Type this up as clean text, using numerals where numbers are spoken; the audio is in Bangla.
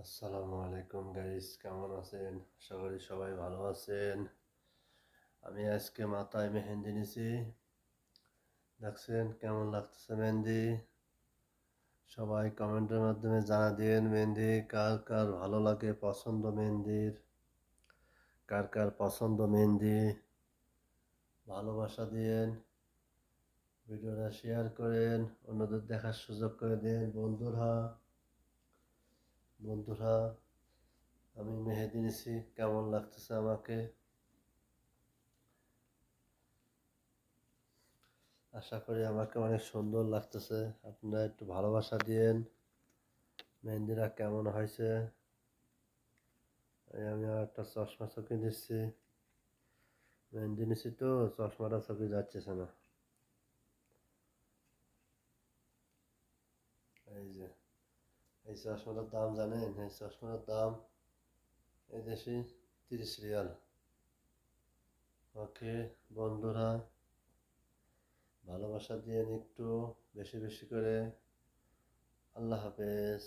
আসসালামু আলাইকুম গাইস, কেমন আছেন? আশা করি সবাই ভালো আছেন। আমি আজকে মাথায় মেহেন্দি নিছি। দেখছেন কেমন লাগতেছে মেহেন্দি? সবাই কমেন্টের মাধ্যমে জানা দিন মেহেন্দি কার কার ভালো লাগে, পছন্দ মেহেন্দির, কার কার পছন্দ মেহেন্দি। ভালোবাসা দিয়েন, ভিডিওটা শেয়ার করেন, অন্যদের দেখার সুযোগ করে দিন। বন্ধুরা, আমি মেহেন্দি নিছি, কেমন লাগতেছে আমাকে? আশা করি আমাকে অনেক সুন্দর লাগতেছে। আপনারা একটু ভালোবাসা দিয়েন। মেহেন্দিটা কেমন হয়েছে? আমি আর একটা চশমা চোখে দিচ্ছি। মেহেন্দি নিচ্ছি তো চশমাটা চোখে যাচ্ছেছে না। এই যে এই চশমাটার দাম জানেন? এই চশমাটার দাম এই দেশে 30 রিয়াল। ওকে বন্ধুরা, ভালোবাসা দিয়েন একটু বেশি বেশি করে। আল্লাহ হাফেজ।